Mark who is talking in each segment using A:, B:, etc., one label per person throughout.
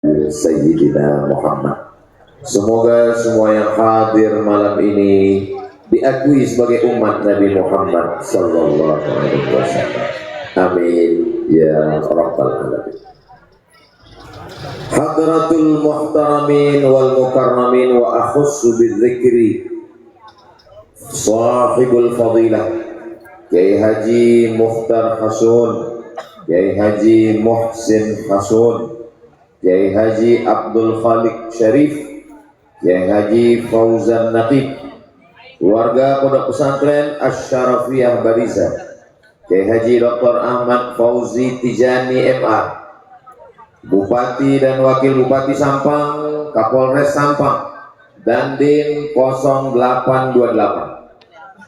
A: Sayyidina Muhammad. Semoga semua yang hadir malam ini diakui sebagai umat Nabi Muhammad sallallahu alaihi wasallam. Amin ya rabbal alamin. Hadratul muhtaramin wal mukarramin wa akhussu bidzikri sahibul fadilah Kiai Haji Mukhtar Hasun, Kiai Haji Muhsin Hasun, Kiai Haji Abdul Khalik Syarif, Kiai Haji Fauzan Naqib, warga Pondok Pesantren Asy-Syarafiyah Bariza, Kiai Haji Dr. Ahmad Fauzi Tijani MA, Bupati dan Wakil Bupati Sampang, Kapolres Sampang, Dandim 0828,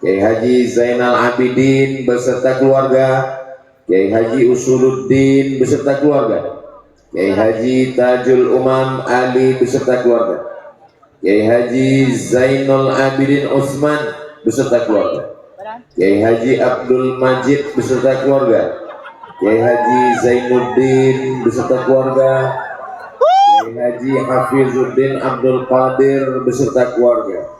A: Kiai Haji Zainal Abidin beserta keluarga, Kiai Haji Usuluddin beserta keluarga, Kiai Haji Tajul Umam Ali beserta keluarga, Kiai Haji Zainul Abidin Utsman beserta keluarga, Kiai Haji Abdul Majid beserta keluarga, Kiai Haji Zainuddin beserta keluarga, Kiai Haji Hafizuddin Abdul Qadir beserta keluarga,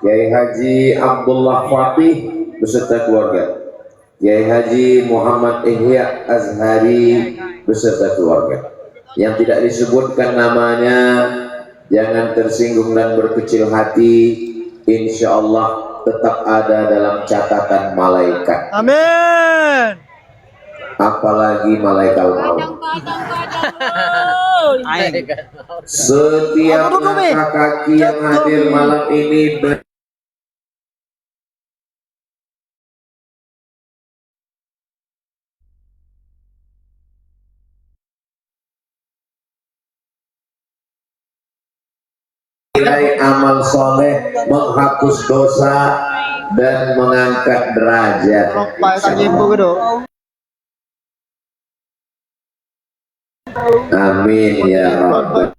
A: Kiai Haji Abdullah Fatih beserta keluarga, Kiai Haji Muhammad Ihya Azhari beserta keluarga. Yang tidak disebutkan namanya jangan tersinggung dan berkecil hati, insya Allah tetap ada dalam catatan malaikat.
B: Amin.
A: Apalagi malaikat maut. Setiap langkah kaki yang hadir malam ini nilai amal soleh, menghapus dosa dan mengangkat derajat. Amin ya Rabbal.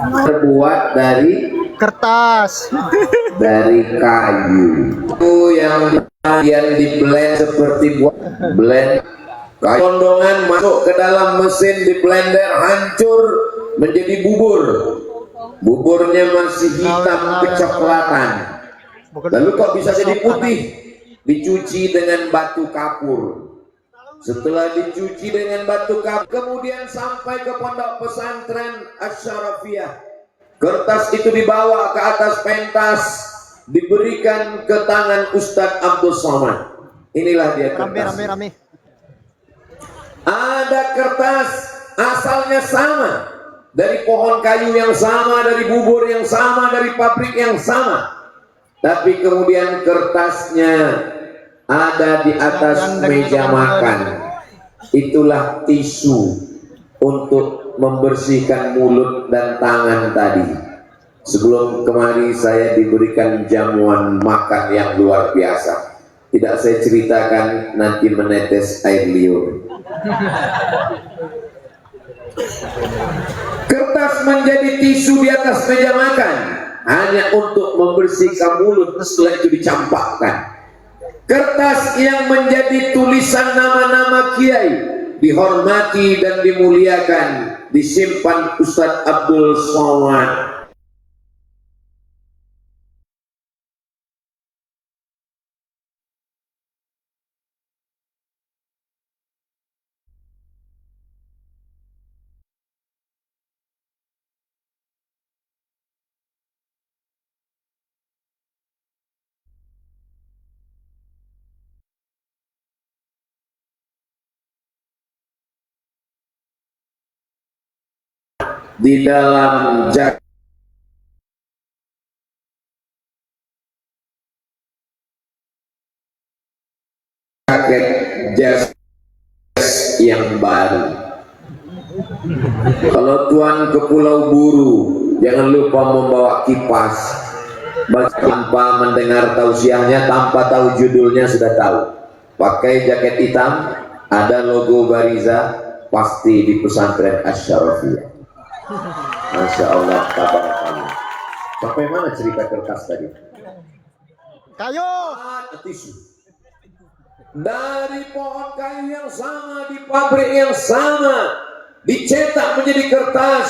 A: Terbuat dari
B: kertas,
A: dari kayu. Itu yang di blend seperti buat blend. Condongan masuk ke dalam mesin di blender, hancur menjadi bubur. Buburnya masih hitam kecoklatan. Lalu kok bisa jadi putih? Dicuci dengan batu kapur. Setelah dicuci dengan batu kapur, kemudian sampai ke pondok pesantren Asy-Syarafiyah. Kertas itu dibawa ke atas pentas, diberikan ke tangan Ustadz Abdul Somad. Inilah dia kertas.
B: Rame.
A: Ada kertas asalnya sama, dari pohon kayu yang sama, dari bubur yang sama, dari pabrik yang sama. Tapi kemudian kertasnya ada di atas meja makan. Itulah tisu untuk membersihkan mulut dan tangan tadi. Sebelum kemari saya diberikan jamuan makan yang luar biasa. Tidak saya ceritakan, nanti menetes air liur. Kertas menjadi tisu di atas meja makan hanya untuk membersihkan mulut, setelah itu dicampakkan. Kertas yang menjadi tulisan nama-nama kiai, dihormati dan dimuliakan, disimpan Ustadz Abdul Somad. Di dalam jaket jas yang baru. Kalau tuan ke Pulau Buru, jangan lupa membawa kipas. Tanpa mendengar tausiahnya, tanpa tahu judulnya sudah tahu. Pakai jaket hitam, ada logo Bariza, pasti di pesantren Asy-Syarafiyah. Masya Allah, tabarakallah. Sampai mana cerita kertas tadi?
B: Kayu.
A: Tisu. Dari pohon kayu yang sama, di pabrik yang sama, dicetak menjadi kertas,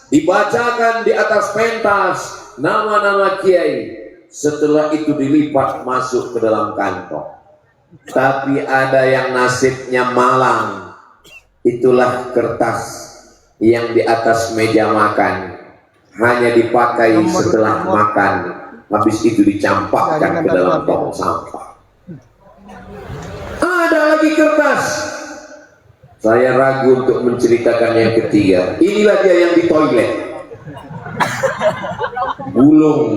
A: dibacakan di atas pentas nama-nama kiai. Setelah itu dilipat masuk ke dalam kantong. Tapi ada yang nasibnya malang. Itulah kertas yang di atas meja makan, hanya dipakai setelah makan, habis itu dicampakkan ke dalam tong sampah. Ada lagi kertas, saya ragu untuk menceritakan yang ketiga. Inilah dia yang di toilet, gulung.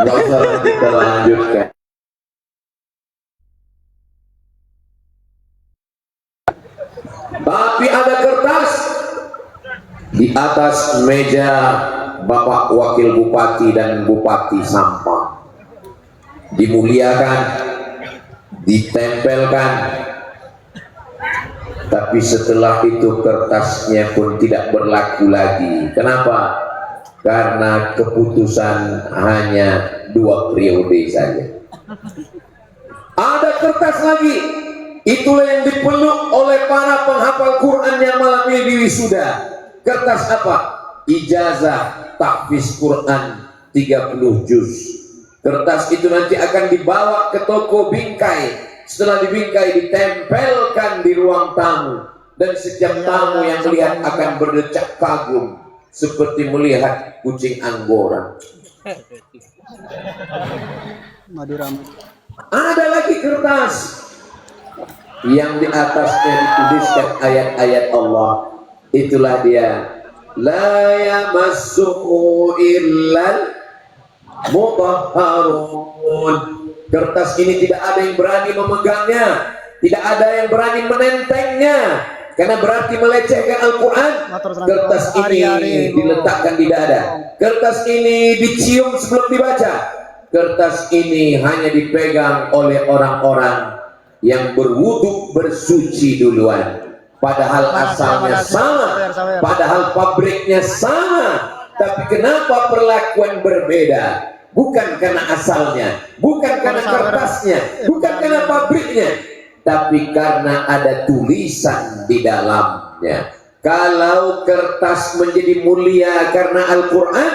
A: Nggak usah kita lanjutkan. Tapi ada kertas di atas meja Bapak Wakil Bupati dan Bupati Sampang, dimuliakan, ditempelkan. Tapi setelah itu kertasnya pun tidak berlaku lagi. Kenapa? Karena keputusan hanya 2 periode saja. Ada kertas lagi, itulah yang dipeluk oleh para penghafal Quran yang malam ini di wisuda. Kertas apa? Ijazah tahfiz Quran 30 juz. Kertas itu nanti akan dibawa ke toko bingkai. Setelah dibingkai, ditempelkan di ruang tamu. Dan setiap tamu yang melihat akan berdecak kagum, seperti melihat kucing Anggora. Ada lagi kertas yang di atasnya dituliskan ayat-ayat Allah. Itulah dia, la yamassuhu illal mutahharun. Kertas ini tidak ada yang berani memegangnya, tidak ada yang berani menentengnya, karena berarti melecehkan Al-Quran. Kertas ini diletakkan di dada, kertas ini dicium sebelum dibaca, kertas ini hanya dipegang oleh orang-orang yang berwudu bersuci duluan. Padahal asalnya sama, padahal pabriknya sama, tapi kenapa perlakuan berbeda? Bukan karena asalnya, bukan karena kertasnya, bukan karena pabriknya, tapi karena ada tulisan di dalamnya. Kalau kertas menjadi mulia karena Al-Quran,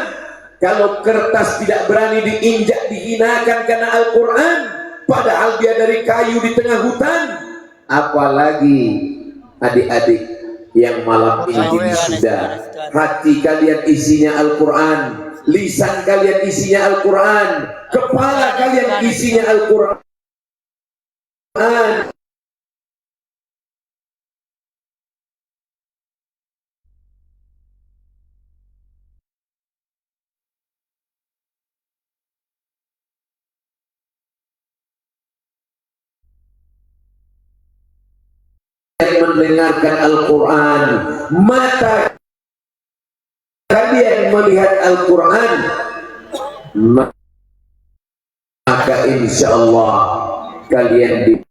A: kalau kertas tidak berani diinjak, dihinakan karena Al-Quran, padahal dia dari kayu di tengah hutan, apalagi adik-adik yang malam ini di wisuda, hati kalian isinya Al-Quran, lisan kalian isinya Al-Quran, kepala kalian isinya Al-Quran. Mendengarkan Al-Quran, mata kalian melihat Al-Quran, maka insya Allah kalian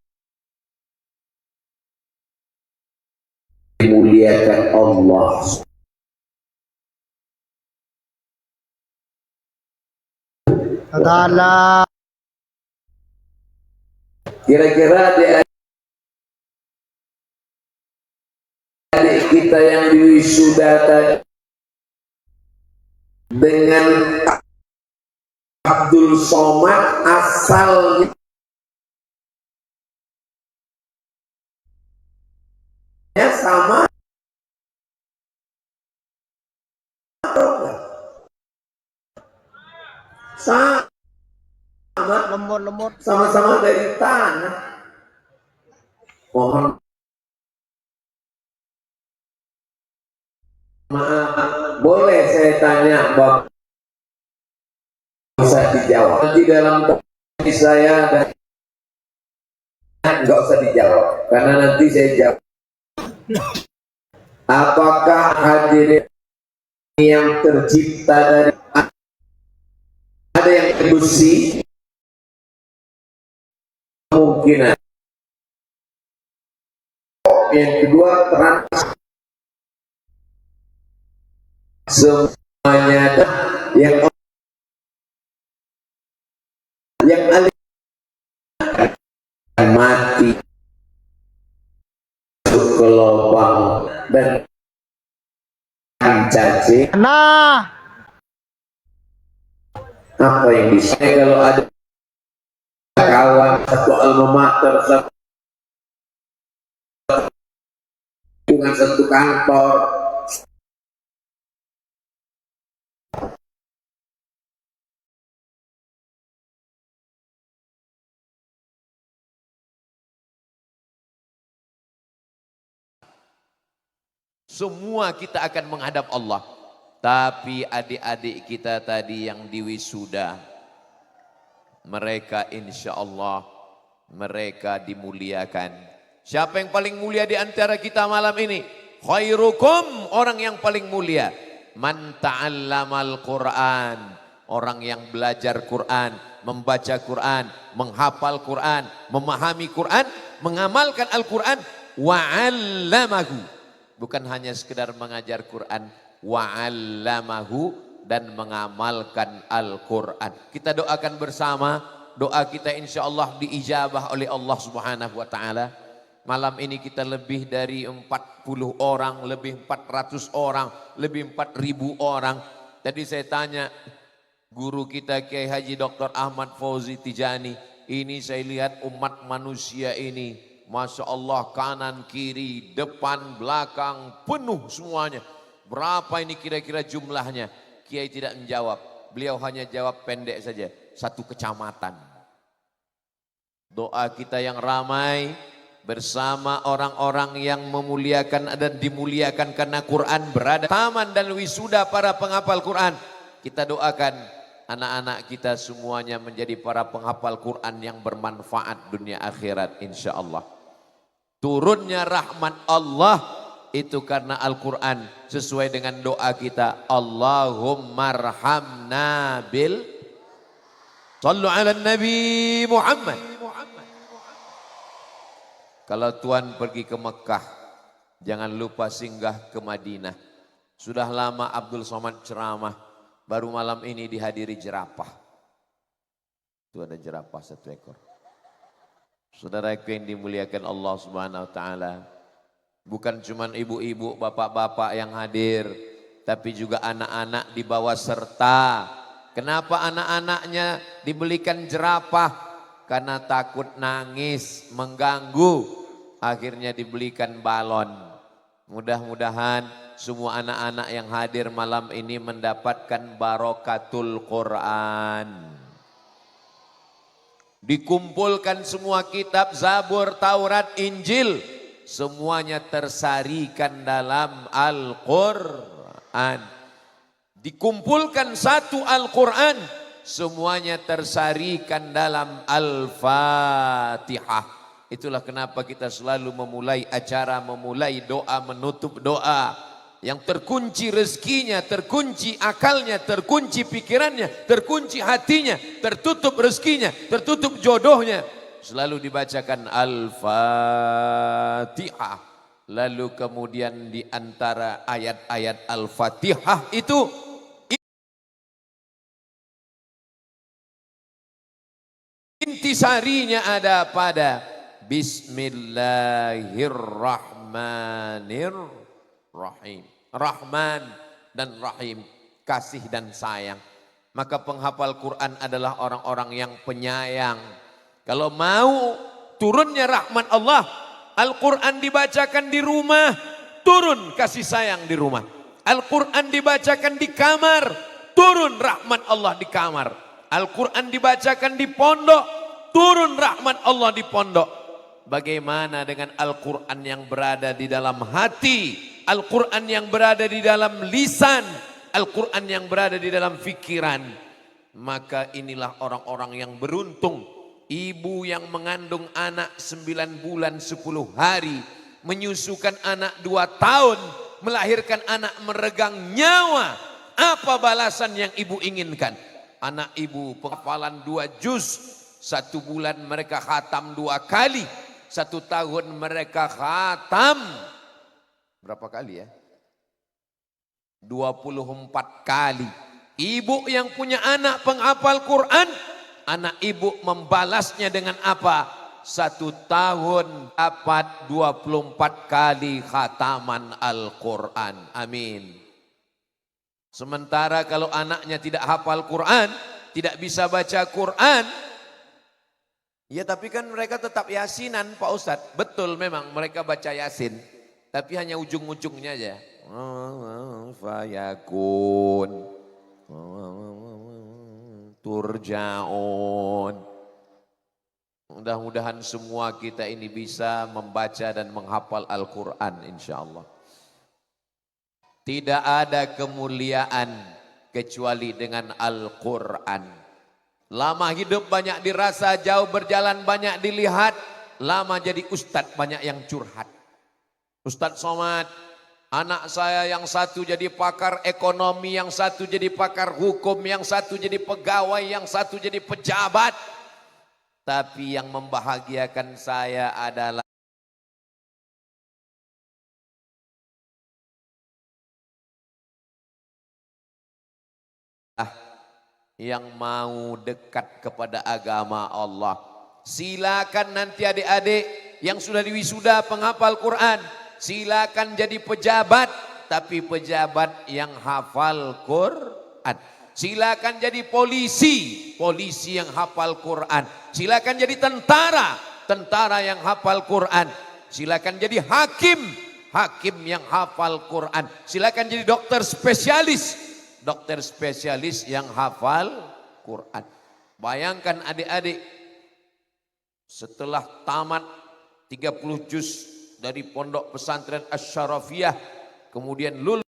A: dimuliakan Allah. Kira-kira adik kita yang di wisuda tadi dengan Abdul Somad asalnya sama, sama-sama dari tanah. Mohon maaf, boleh saya tanya Bapak? Bisa dijawab nanti dalam posisi saya, dan nggak usah dijawab karena nanti saya jawab Apakah hadirin yang tercipta dari ada yang besi? Kemungkinan. Yang kedua, semuanya yang alih mati ke lubang dan cacing.
B: Nah,
A: Apa yang bisa kalau ada kawan satu alma mater, satu dengan satu kantor,
C: semua kita akan menghadap Allah. Tapi adik-adik kita tadi yang diwisuda, mereka insya Allah mereka dimuliakan. Siapa yang paling mulia di antara kita malam ini? Khairukum, orang yang paling mulia. Man ta'allamal Qur'an, orang yang belajar Quran, membaca Quran, menghafal Quran, memahami Quran, mengamalkan Al-Quran, wa'allamahu. Bukan hanya sekedar mengajar Quran, wa'allamahu, dan mengamalkan Al-Quran. Kita doakan bersama, doa kita insya Allah diijabah oleh Allah Subhanahu wa ta'ala. Malam ini kita lebih dari 40 orang, lebih 400 orang, lebih 4.000 orang. Tadi saya tanya guru kita Kiai Haji Dr. Ahmad Fauzi Tijani, ini saya lihat umat manusia ini, Masya Allah, kanan, kiri, depan, belakang, penuh semuanya. Berapa ini kira-kira jumlahnya? Kiai tidak menjawab. Beliau hanya jawab pendek saja, 1 kecamatan. Doa kita yang ramai bersama orang-orang yang memuliakan dan dimuliakan karena Quran berada taman dan wisuda para penghafal Quran. Kita doakan anak-anak kita semuanya menjadi para penghafal Quran yang bermanfaat dunia akhirat insya Allah. Turunnya rahmat Allah itu karena Al-Quran, sesuai dengan doa kita, Allahumma arhamna bil sallu ala Nabi Muhammad. Kalau Tuhan pergi ke Mekah, jangan lupa singgah ke Madinah. Sudah lama Abdul Somad ceramah, baru malam ini dihadiri jerapah. Itu ada jerapah 1 ekor. Saudaraku yang dimuliakan Allah Subhanahu wa taala, bukan cuma ibu-ibu, bapak-bapak yang hadir, tapi juga anak-anak di bawah serta. Kenapa anak-anaknya dibelikan jerapah? Karena takut nangis, mengganggu, akhirnya dibelikan balon. Mudah-mudahan semua anak-anak yang hadir malam ini mendapatkan barokatul Quran. Dikumpulkan semua kitab, Zabur, Taurat, Injil, semuanya tersarikan dalam Al-Quran. Dikumpulkan satu Al-Quran, semuanya tersarikan dalam Al-Fatihah. Itulah kenapa kita selalu memulai acara, memulai doa, menutup doa. Yang terkunci rezekinya, terkunci akalnya, terkunci pikirannya, terkunci hatinya, tertutup rezekinya, tertutup jodohnya. Selalu dibacakan Al-Fatihah. Lalu kemudian di antara ayat-ayat Al-Fatihah itu intisarinya ada pada Bismillahirrahmanirrahim. Rahman dan Rahim, kasih dan sayang. Maka penghafal Quran adalah orang-orang yang penyayang. Kalau mau turunnya rahmat Allah, Al-Quran dibacakan di rumah, turun kasih sayang di rumah. Al-Quran dibacakan di kamar, turun rahmat Allah di kamar. Al-Quran dibacakan di pondok, turun rahmat Allah di pondok. Bagaimana dengan Al-Quran yang berada di dalam hati, Al-Quran yang berada di dalam lisan, Al-Quran yang berada di dalam fikiran? Maka inilah orang-orang yang beruntung. Ibu yang mengandung anak 9 bulan 10 hari menyusukan anak 2 tahun, melahirkan anak meregang nyawa. Apa balasan yang ibu inginkan? Anak ibu penghafalan 2 juz, 1 bulan mereka khatam 2 kali, 1 tahun mereka khatam berapa kali ya? 24 kali. Ibu yang punya anak penghafal Quran, anak ibu membalasnya dengan apa? 1 tahun dapat 24 kali khataman Al-Quran. Amin. Sementara kalau anaknya tidak hafal Quran, tidak bisa baca Quran, ya tapi kan mereka tetap yasinan Pak Ustadz. Betul memang mereka baca yasin, tapi hanya ujung-ujungnya aja. Fayakun turjaun. Mudah-mudahan semua kita ini bisa membaca dan menghafal Al-Quran insya Allah. Tidak ada kemuliaan kecuali dengan Al-Quran. Lama hidup banyak dirasa, jauh berjalan banyak dilihat. Lama jadi ustadz banyak yang curhat. Ustadz Somad, anak saya yang satu jadi pakar ekonomi, yang satu jadi pakar hukum, yang satu jadi pegawai, yang satu jadi pejabat. Tapi yang membahagiakan saya adalah yang mau dekat kepada agama Allah. Silakan nanti adik-adik yang sudah diwisuda penghafal Quran, silakan jadi pejabat, tapi pejabat yang hafal Quran. Silakan jadi polisi, polisi yang hafal Quran. Silakan jadi tentara, tentara yang hafal Quran. Silakan jadi hakim, hakim yang hafal Quran. Silakan jadi dokter spesialis, dokter spesialis yang hafal Quran. Bayangkan adik-adik, setelah tamat 30 juz dari pondok pesantren Asy-Syarafiyah, kemudian lulus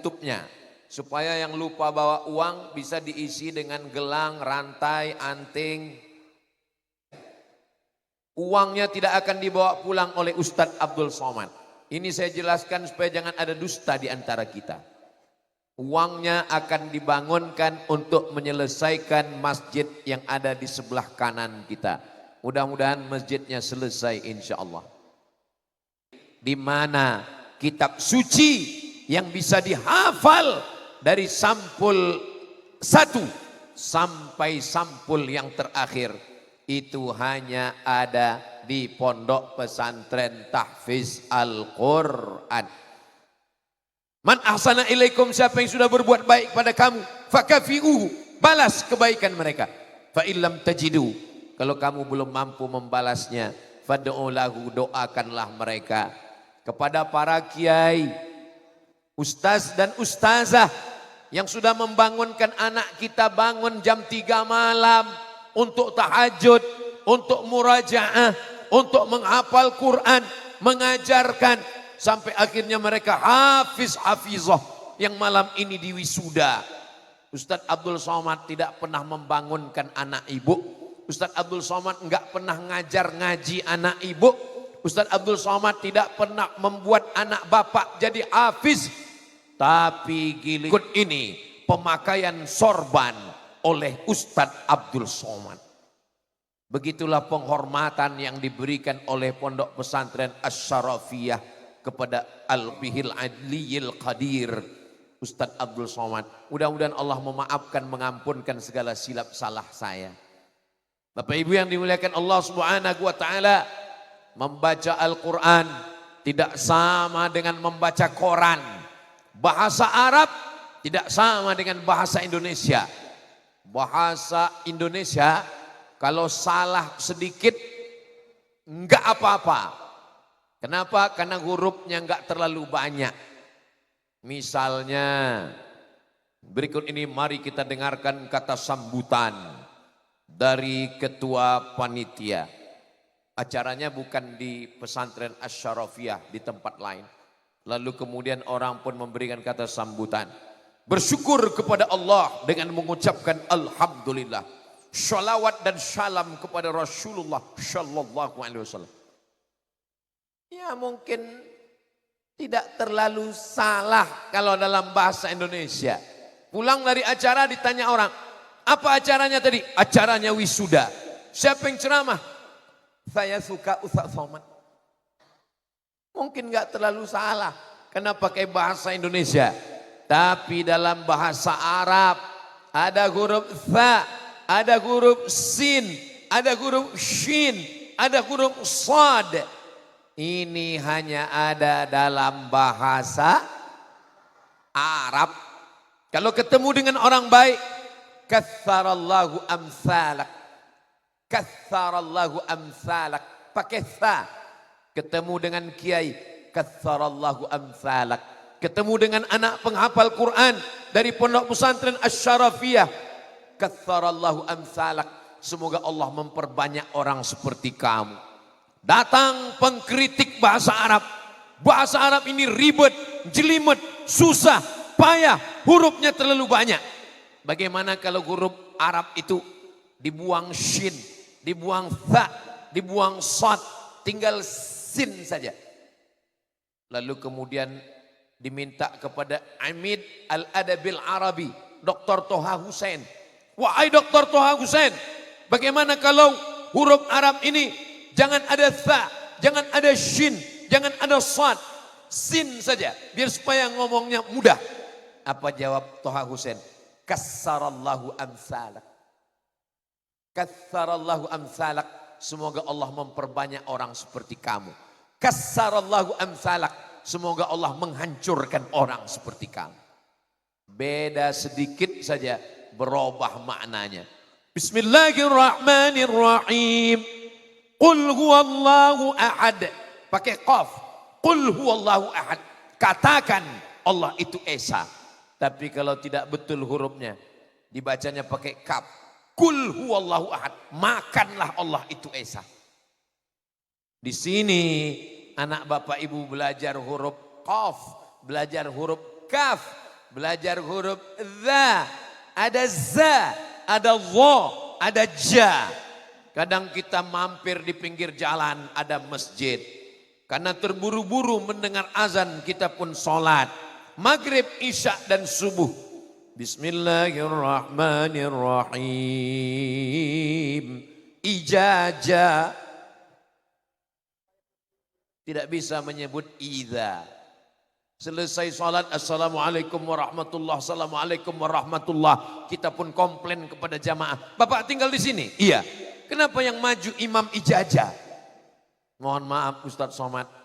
C: tutupnya, supaya yang lupa bawa uang bisa diisi dengan gelang, rantai, anting. Uangnya tidak akan dibawa pulang oleh Ustadz Abdul Somad. Ini saya jelaskan supaya jangan ada dusta di antara kita. Uangnya akan dibangunkan untuk menyelesaikan masjid yang ada di sebelah kanan kita. Mudah-mudahan masjidnya selesai insya Allah. Di mana kitab suci yang bisa dihafal dari sampul 1 sampai sampul yang terakhir itu hanya ada di pondok pesantren tahfiz Al-Quran. Man ahsana ilaikum, siapa yang sudah berbuat baik pada kamu, fakafi'uhu, balas kebaikan mereka. Fa illam tajidu, kalau kamu belum mampu membalasnya, fad'u lahu, doakanlah mereka. Kepada para kiai, ustaz dan ustazah yang sudah membangunkan anak kita bangun jam 3 malam untuk tahajud, untuk murajaah, untuk menghafal Quran, mengajarkan sampai akhirnya mereka hafizah yang malam ini diwisuda. Ustadz Abdul Somad tidak pernah membangunkan anak ibu. Ustadz Abdul Somad enggak pernah ngajar ngaji anak ibu. Ustadz Abdul Somad tidak pernah membuat anak bapak jadi hafiz. Tapi gilikut ini pemakaian sorban oleh Ustadz Abdul Somad. Begitulah penghormatan yang diberikan oleh pondok pesantren Asy-Syarafiyah kepada Al-Bihil Adliyil Qadir Ustadz Abdul Somad. Mudah-mudahan Allah memaafkan, mengampunkan segala silap salah saya. Bapak Ibu yang dimuliakan Allah Subhanahu wa taala, membaca Al-Quran tidak sama dengan membaca koran. Bahasa Arab tidak sama dengan bahasa Indonesia. Bahasa Indonesia kalau salah sedikit enggak apa-apa. Kenapa? Karena hurufnya enggak terlalu banyak. Misalnya berikut ini mari kita dengarkan kata sambutan dari ketua panitia. Acaranya bukan di pesantren Asy-Syarafiyah, di tempat lain. Lalu kemudian orang pun memberikan kata sambutan. bersyukur kepada Allah dengan mengucapkan alhamdulillah. Sholawat dan salam kepada Rasulullah sallallahu alaihi wasallam. Ya mungkin tidak terlalu salah kalau dalam bahasa Indonesia. Pulang dari acara ditanya orang, apa acaranya tadi? Acaranya wisuda. Siapa yang ceramah? Saya suka Ustaz Somad. Mungkin nggak terlalu salah karena pakai bahasa Indonesia. Tapi dalam bahasa Arab ada huruf tha, ada huruf sin, ada huruf shin, ada huruf sad. Ini hanya ada dalam bahasa Arab. Kalau ketemu dengan orang baik, katsarallahu amsalak. Katsarallahu amsalak. Pakai tha. Ketemu dengan kiai, katsarallahu amsalak. Ketemu dengan anak penghafal Quran dari pondok pesantren Asy-Syarafiyah, katsarallahu amsalak. Semoga Allah memperbanyak orang seperti kamu. Datang pengkritik bahasa Arab. Bahasa Arab ini ribet, jelimet, susah, payah, hurufnya terlalu banyak. Bagaimana kalau huruf Arab itu dibuang shin, dibuang tha, dibuang sad, tinggal sin saja. Lalu kemudian diminta kepada Amid Al-Adabil Arabi, Dr. Toha Hussein. Wahai Dr. Toha Hussein, bagaimana kalau huruf Arab ini jangan ada tha, jangan ada shin, jangan ada sad, sin saja, biar supaya ngomongnya mudah. Apa jawab Toha Hussein? Kassarallahu amsalak. Kassarallahu amsalak. Semoga Allah memperbanyak orang seperti kamu. Kassarallahu amsalak. Semoga Allah menghancurkan orang seperti kamu. Beda sedikit saja berubah maknanya. Bismillahirrahmanirrahim. Qul huwallahu ahad. Pakai qaf. Qul huwallahu ahad. Katakan Allah itu esa. Tapi kalau tidak betul hurufnya, dibacanya pakai kaf. Qul huwallahu ahad. Makanlah Allah itu esa. Di sini anak bapak ibu belajar huruf qaf, belajar huruf kaf, belajar huruf dha. Ada za, ada dha, ada ja. Kadang kita mampir di pinggir jalan ada masjid. Karena terburu-buru mendengar azan kita pun sholat. Maghrib, isya dan subuh. Bismillahirrahmanirrahim. Ijajah. Tidak bisa menyebut idza. Selesai sholat, assalamualaikum warahmatullah, assalamualaikum warahmatullah. Kita pun komplain kepada jamaah. Bapak tinggal di sini? Iya. Kenapa yang maju imam ijajah? Mohon maaf Ustadz Somad.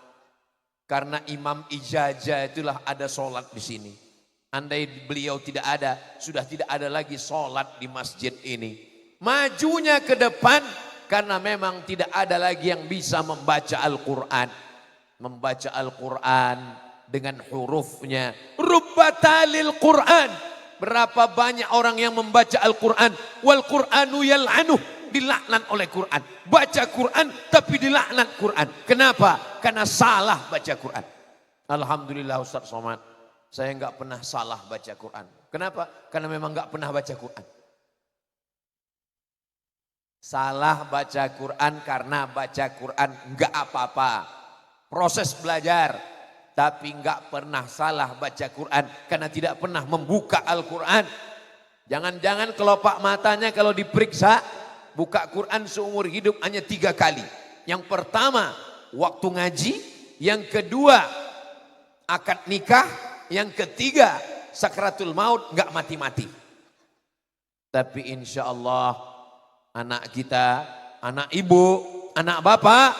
C: Karena imam ijazah itulah ada sholat di sini. Andai beliau tidak ada, sudah tidak ada lagi sholat di masjid ini. Majunya ke depan karena memang tidak ada lagi yang bisa membaca Al-Quran. Membaca Al-Quran dengan hurufnya. Rubbatalil Quran. Berapa banyak orang yang membaca Al-Quran. Wal Quranu yal'anuh. Dilaknat oleh Quran. Baca Quran tapi dilaknat Quran. Kenapa? Karena salah baca Quran. Alhamdulillah Ustaz Somad. Saya enggak pernah salah baca Quran. Kenapa? Karena memang enggak pernah baca Quran. Salah baca Quran karena baca Quran enggak apa-apa. Proses belajar. Tapi enggak pernah salah baca Quran. Karena tidak pernah membuka Al-Quran. Jangan-jangan kelopak matanya kalau diperiksa. Buka Quran seumur hidup hanya 3 kali. Yang pertama waktu ngaji. Yang kedua akad nikah. Yang ketiga sakratul maut gak mati-mati. Tapi insya Allah anak kita, anak ibu, anak bapak.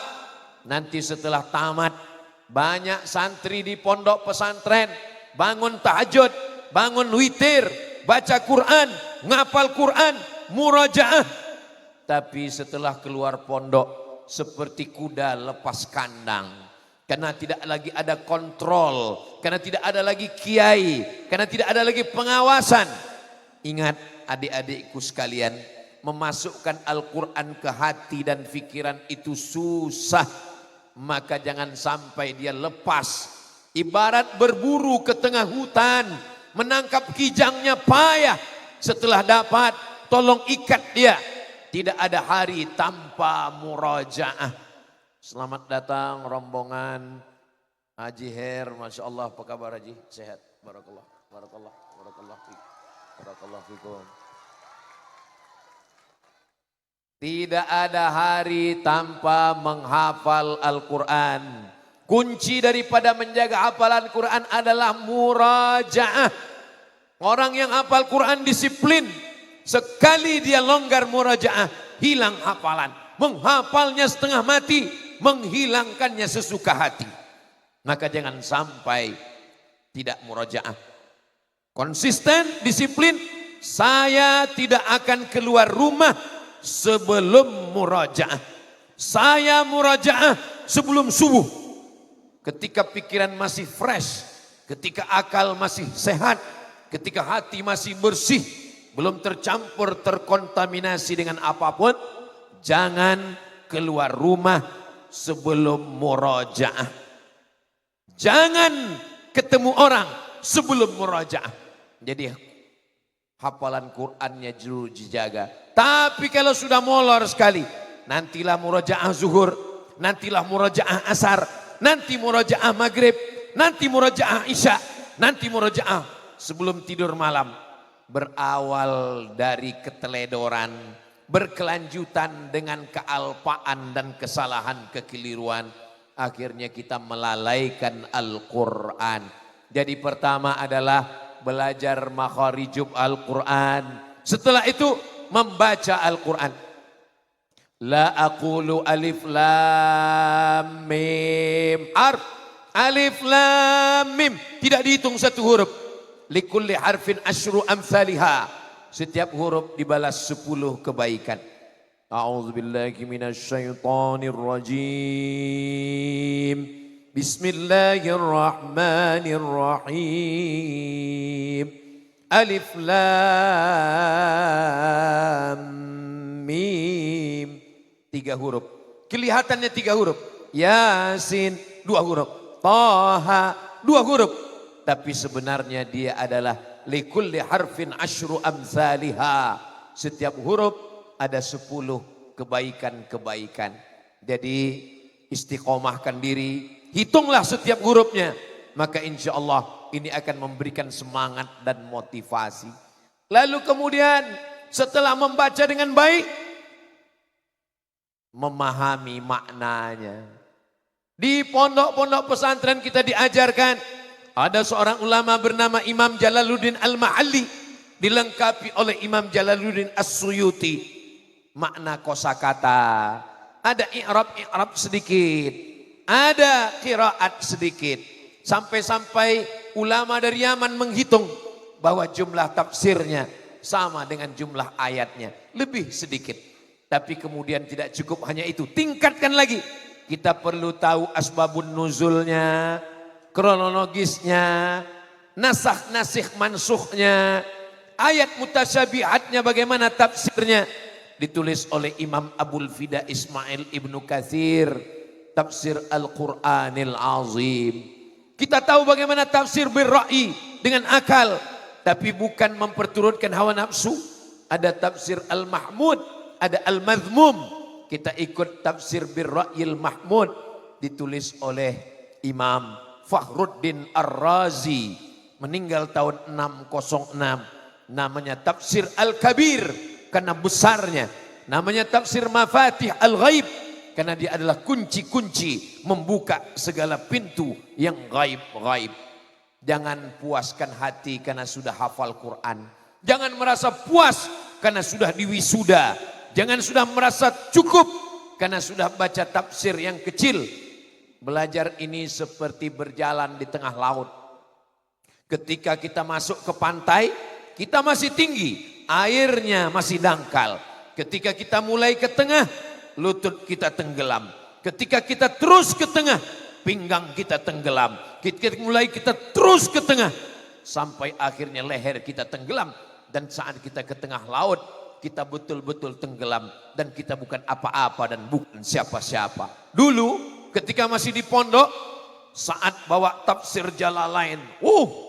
C: Nanti setelah tamat banyak santri di pondok pesantren. Bangun tahajud, bangun witir, baca Quran, ngapal Quran, murajaah. Tapi setelah keluar pondok seperti kuda lepas kandang. Karena tidak lagi ada kontrol. Karena tidak ada lagi kiai. Karena tidak ada lagi pengawasan. Ingat adik-adikku sekalian. Memasukkan Al-Quran ke hati dan pikiran itu susah. Maka jangan sampai dia lepas. Ibarat berburu ke tengah hutan. menangkap kijangnya payah. Setelah dapat, tolong ikat dia. Tidak ada hari tanpa murajaah. Selamat datang rombongan Haji Her. Masya Allah, apa kabar Haji? Sehat? Barakallah, barakallah, barakallah fikum. Barakallah fikum. Tidak ada hari tanpa menghafal Al-Quran. Kunci daripada menjaga hafalan Quran adalah murajaah. Orang yang hafal Quran disiplin. Sekali dia longgar murajaah, hilang hafalan. Menghafalnya setengah mati, menghilangkannya sesuka hati. Maka jangan sampai tidak murajaah. Konsisten, disiplin. Saya tidak akan keluar rumah sebelum murajaah. Saya murajaah sebelum subuh. Ketika pikiran masih fresh, ketika akal masih sehat, ketika hati masih bersih, belum tercampur terkontaminasi dengan apapun, jangan keluar rumah sebelum murajaah. Jangan ketemu orang sebelum murajaah. Jadi hafalan Qur'annya juru dijaga. Tapi kalau sudah molor sekali, nantilah murajaah zuhur, nantilah murajaah asar, nanti murajaah maghrib, nanti murajaah isya, nanti murajaah sebelum tidur malam. Berawal dari keteledoran, berkelanjutan dengan kealpaan dan kesalahan kekeliruan. Akhirnya kita melalaikan Al-Quran. Jadi pertama adalah belajar makharijub Al-Quran. Setelah itu membaca Al-Quran. La aqulu alif lam mim harf. Alif lam mim. Tidak dihitung satu huruf. Likulli harfin asyru amthaliha. Setiap huruf dibalas 10 kebaikan. A'udzubillahi minasyaitonir rajim. Bismillahirrahmanirrahim. Alif lam mim. 3 huruf. Kelihatannya 3 huruf. Yasin 2 huruf. Taha 2 huruf. Tapi sebenarnya dia adalah likulli harfin asyru amthaliha. Setiap huruf ada 10 kebaikan-kebaikan. Jadi istiqomahkan diri, hitunglah setiap hurufnya. Maka insya Allah ini akan memberikan semangat dan motivasi. Lalu kemudian setelah membaca dengan baik, memahami maknanya. Di pondok-pondok pesantren kita diajarkan, ada seorang ulama bernama Imam Jalaluddin Al-Mahalli, dilengkapi oleh Imam Jalaluddin As-Suyuti. Makna kosakata, ada i'rab sedikit, ada qiraat sedikit. Sampai-sampai ulama dari Yaman menghitung bahwa jumlah tafsirnya sama dengan jumlah ayatnya, lebih sedikit. Tapi kemudian tidak cukup hanya itu, tingkatkan lagi. Kita perlu tahu asbabun nuzulnya, kronologisnya, nasakh nasikh mansukhnya, ayat mutasyabihatnya bagaimana tafsirnya. Ditulis oleh Imam Abul Fida Ismail Ibnu Katsir, tafsir Al-Quranil Azim. Kita tahu bagaimana tafsir birra'i dengan akal, tapi bukan memperturutkan hawa nafsu. Ada tafsir Al-Mahmud, ada Al-Madhmum. Kita ikut tafsir birra'il Mahmud, ditulis oleh Imam Fakhruddin Ar-Razi, meninggal tahun 606. Namanya tafsir Al-Kabir karena besarnya. Namanya tafsir Mafatih Al-Ghaib karena dia adalah kunci-kunci membuka segala pintu yang gaib-gaib. Jangan puaskan hati karena sudah hafal Quran. Jangan merasa puas karena sudah diwisuda. Jangan sudah merasa cukup karena sudah baca tafsir yang kecil. Belajar ini seperti berjalan di tengah laut. Ketika kita masuk ke pantai, kita masih tinggi, airnya masih dangkal. Ketika kita mulai ke tengah, lutut kita tenggelam. Ketika kita terus ke tengah, pinggang kita tenggelam. Ketika kita terus ke tengah, sampai akhirnya leher kita tenggelam. Dan saat kita ke tengah laut, kita betul-betul tenggelam. Dan kita bukan apa-apa dan bukan siapa-siapa. Dulu ketika masih di pondok, saat bawa tafsir Jalalain.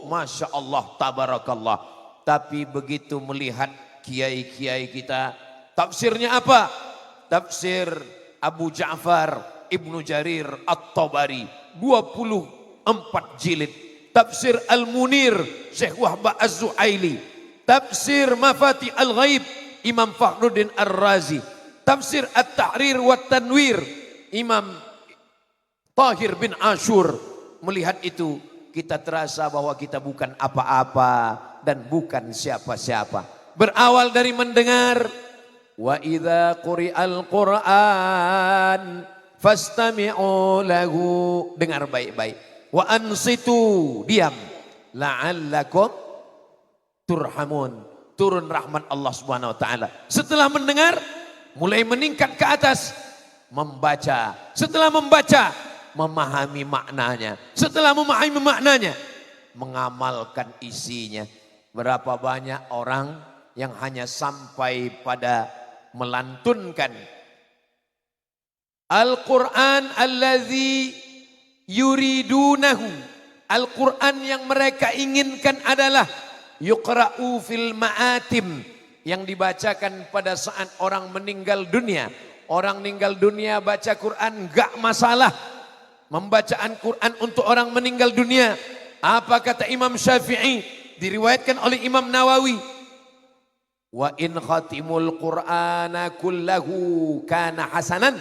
C: Masya Allah, tabarakallah. Tapi begitu melihat kiai-kiai kita, tafsirnya apa? Tafsir Abu Ja'far Ibnu Jarir At-Tabari, 24 jilid. Tafsir Al-Munir Syekh Wahbah Az-Zuhaili. Tafsir Mafati Al-Ghaib Imam Fakhruddin Ar-Razi. Tafsir At-Tahrir wa Tanwir Imam Tahir bin Ashur. Melihat itu kita terasa bahwa kita bukan apa-apa dan bukan siapa-siapa. Berawal dari mendengar wa idza quri'al Qur'an fastami'u lahu, dengar baik-baik. Wa ansitu, diam, la'allakum turhamun, turun rahmat Allah Subhanahu wa taala. Setelah mendengar mulai meningkat ke atas, membaca. Setelah membaca memahami maknanya. Setelah memahami maknanya mengamalkan isinya. Berapa banyak orang yang hanya sampai pada melantunkan Al-Quran alladzi yuridunahu, Al-Quran yang mereka inginkan adalah yuqra'u fil ma'atim, yang dibacakan pada saat orang meninggal dunia. Orang meninggal dunia baca Quran enggak masalah. Membacaan Quran untuk orang meninggal dunia, apa kata Imam Syafi'i, diriwayatkan oleh Imam Nawawi, wa in khatimul Qur'ana kullahu kana hasanan.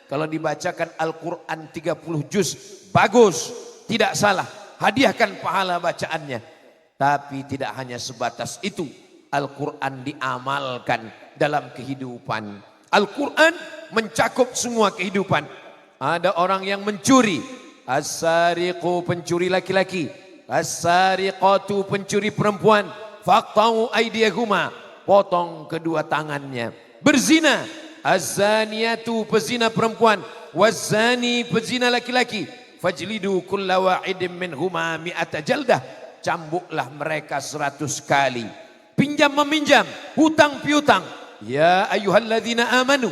C: Kalau dibacakan Al-Quran 30 juz, bagus, tidak salah, hadiahkan pahala bacaannya. Tapi tidak hanya sebatas itu, Al-Quran diamalkan dalam kehidupan. Al-Quran mencakup semua kehidupan. Ada orang yang mencuri, as-sariqu, pencuri laki-laki, as-sariqatu, pencuri perempuan, faqta'u aydiyahuma, potong kedua tangannya. Berzina, az-zaniyatu, pezina perempuan, waz-zani, pezina laki-laki, fajlidu kulla wahidin minhuma mi'ata jaldah, cambuklah mereka 100 kali. Pinjam meminjam, hutang piutang, ya ayyuhalladzina amanu,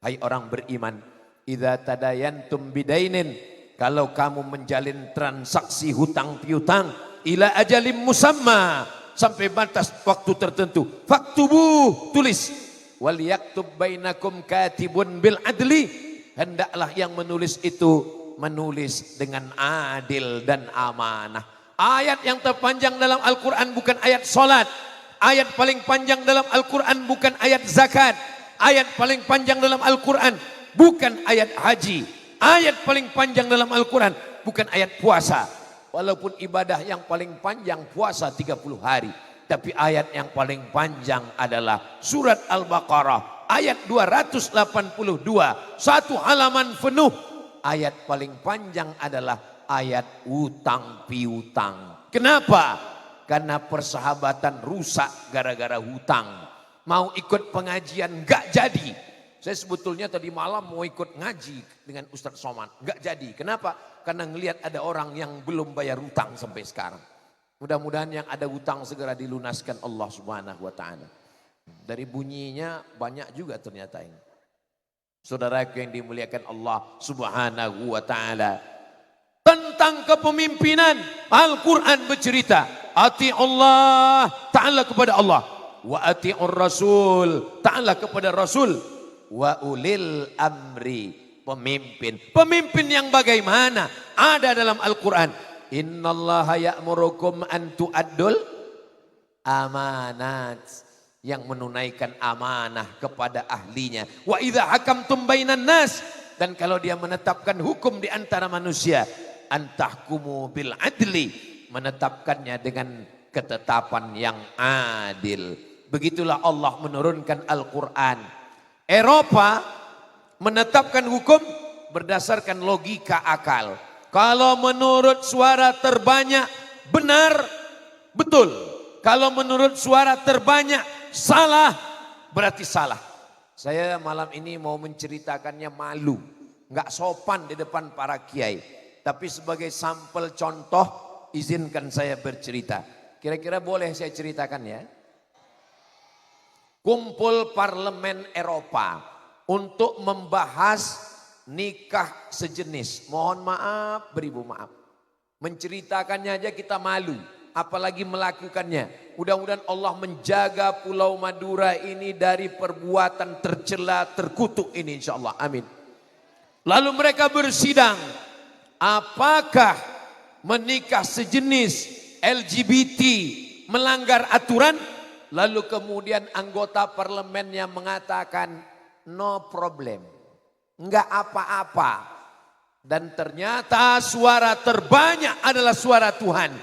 C: hai orang beriman, idza tadayantum bidainin, kalau kamu menjalin transaksi hutang piutang, ila ajalim musamma, sampai batas waktu tertentu, faktubuh, tulis, wal yaktub bainakum katibun bil adli, hendaklah yang menulis itu menulis dengan adil dan amanah. Ayat yang terpanjang dalam Al-Quran bukan ayat solat. Ayat paling panjang dalam Al-Quran bukan ayat zakat. Ayat paling panjang dalam Al-Quran bukan ayat haji. Ayat paling panjang dalam Al-Quran bukan ayat puasa. Walaupun ibadah yang paling panjang puasa 30 hari. Tapi ayat yang paling panjang adalah surat Al-Baqarah. Ayat 282. Satu halaman penuh. Ayat paling panjang adalah ayat utang piutang. Kenapa? Karena persahabatan rusak gara-gara hutang. Mau ikut pengajian gak jadi. Saya sebetulnya tadi malam mau ikut ngaji dengan Ustadz Somad, gak jadi. Kenapa? Karena ngelihat ada orang yang belum bayar hutang sampai sekarang. Mudah-mudahan yang ada hutang segera dilunaskan Allah Subhanahu wa taala. Dari bunyinya banyak juga ternyata ini. Saudaraku yang dimuliakan Allah Subhanahu wa taala. Tentang kepemimpinan, Al-Quran bercerita, ati Allah, ta'ala kepada Allah, wa ati'ur Rasul, ta'ala kepada Rasul, wa ulil amri, pemimpin. Pemimpin yang bagaimana? Ada dalam Al-Quran. Innallaha ya'murukum an tu'addul amanat, yang menunaikan amanah kepada ahlinya. Wa idza hakamtum bainan nas, dan kalau dia menetapkan hukum di antara manusia, antahkumu bil adli, menetapkannya dengan ketetapan yang adil. Begitulah Allah menurunkan Al-Quran. Eropa menetapkan hukum berdasarkan logika akal. Kalau menurut suara terbanyak benar, betul. Kalau menurut suara terbanyak salah, berarti salah. Saya malam ini mau menceritakannya malu, nggak sopan di depan para kiai. Tapi sebagai sampel contoh, izinkan saya bercerita. Kira-kira boleh saya ceritakan ya? Kumpul Parlemen Eropa untuk membahas nikah sejenis. Mohon maaf, beribu maaf. Menceritakannya aja kita malu, apalagi melakukannya. Mudah-mudahan Allah menjaga Pulau Madura ini dari perbuatan tercela, terkutuk ini insya Allah. Amin. Lalu mereka bersidang, apakah menikah sejenis LGBT melanggar aturan? Lalu kemudian anggota parlemennya mengatakan no problem, enggak apa-apa. Dan ternyata suara terbanyak adalah suara Tuhan.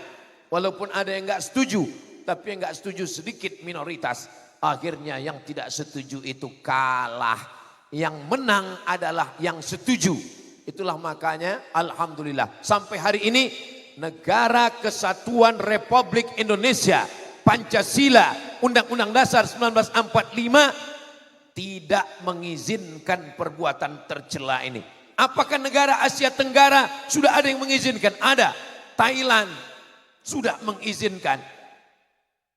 C: Walaupun ada yang enggak setuju, tapi yang enggak setuju sedikit minoritas. Akhirnya yang tidak setuju itu kalah. Yang menang adalah yang setuju. Itulah makanya alhamdulillah sampai hari ini Negara Kesatuan Republik Indonesia, Pancasila, Undang-Undang Dasar 1945 tidak mengizinkan perbuatan tercela ini. Apakah negara Asia Tenggara sudah ada yang mengizinkan? Ada. Thailand sudah mengizinkan.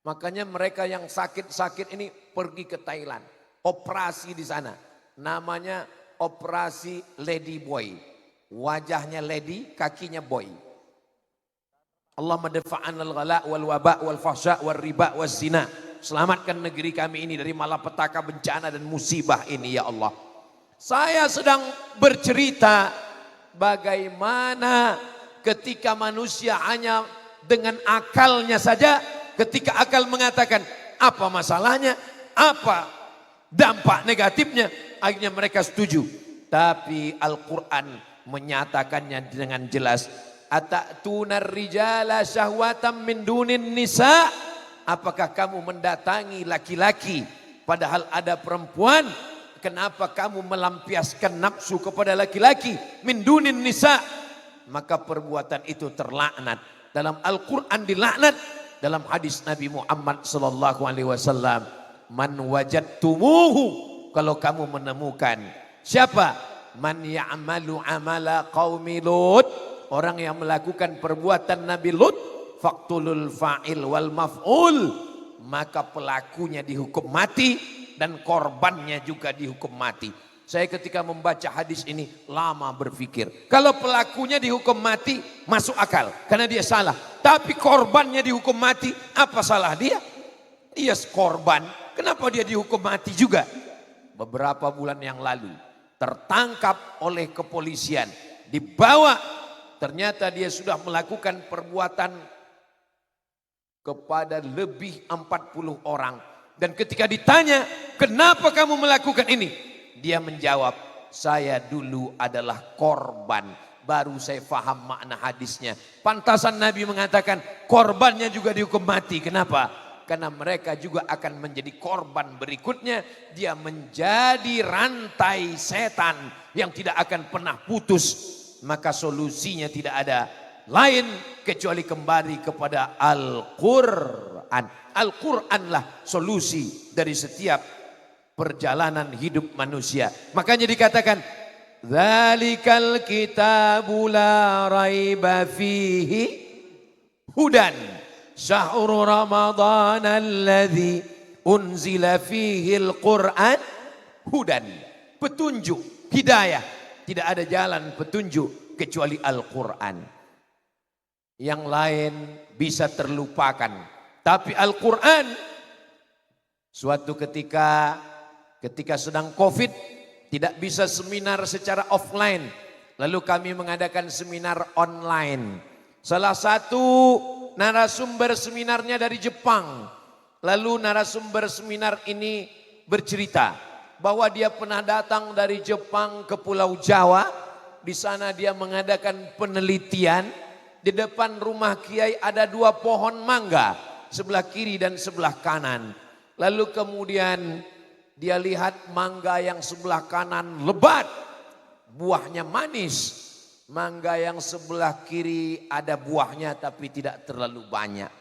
C: Makanya mereka yang sakit-sakit ini pergi ke Thailand. Operasi di sana. Namanya operasi Lady Boy. Wajahnya lady, kakinya boy. Allah madafa'an al-ghala wal waba wal fahsya wal riba wal zina. Selamatkan negeri kami ini dari malapetaka, bencana dan musibah ini ya Allah. Saya sedang bercerita bagaimana ketika manusia hanya dengan akalnya saja, ketika akal mengatakan apa masalahnya, apa dampak negatifnya, akhirnya mereka setuju. Tapi Al-Quran menyatakannya dengan jelas. Ata'tunar rijala syahwatam min dunin nisa. Apakah kamu mendatangi laki-laki padahal ada perempuan? Kenapa kamu melampiaskan nafsu kepada laki-laki? Min dunin nisa. Maka perbuatan itu terlaknat. Dalam Al-Quran dilaknat. Dalam hadis Nabi Muhammad sallallahu alaihi wasallam, man wajadtumuhu, kalau kamu menemukan siapa? Man ya'malu amala qaumi Lut, orang yang melakukan perbuatan Nabi Lut, faqtulul fa'il wal maf'ul, maka pelakunya dihukum mati dan korbannya juga dihukum mati. Saya ketika membaca hadis ini lama berpikir, kalau pelakunya dihukum mati masuk akal karena dia salah, tapi korbannya dihukum mati, apa salah dia? Dia korban, kenapa dia dihukum mati juga? Beberapa bulan yang lalu tertangkap oleh kepolisian, dibawa, ternyata dia sudah melakukan perbuatan kepada lebih 40 orang. Dan ketika ditanya, kenapa kamu melakukan ini? Dia menjawab, saya dulu adalah korban. Baru saya faham makna hadisnya. Pantasan Nabi mengatakan, korbannya juga dihukum mati. Kenapa? Karena mereka juga akan menjadi korban berikutnya. Dia menjadi rantai setan yang tidak akan pernah putus. Maka solusinya tidak ada lain kecuali kembali kepada Al-Quran. Al-Quranlah solusi dari setiap perjalanan hidup manusia. Makanya dikatakan, dzalikal kitabu la raiba fihi hudan syahrul ramadhan alladzi unzila fihi al-Quran hudan. Petunjuk, hidayah. Tidak ada jalan petunjuk kecuali Al-Quran. Yang lain bisa terlupakan. Tapi Al-Quran, suatu ketika sedang COVID, tidak bisa seminar secara offline. Lalu kami mengadakan seminar online. Salah satu narasumber seminarnya dari Jepang. Lalu narasumber seminar ini bercerita bahwa dia pernah datang dari Jepang ke Pulau Jawa. Di sana dia mengadakan penelitian. Di depan rumah kiai ada 2 pohon mangga, sebelah kiri dan sebelah kanan. Lalu kemudian dia lihat mangga yang sebelah kanan lebat, buahnya manis. Mangga yang sebelah kiri ada buahnya tapi tidak terlalu banyak.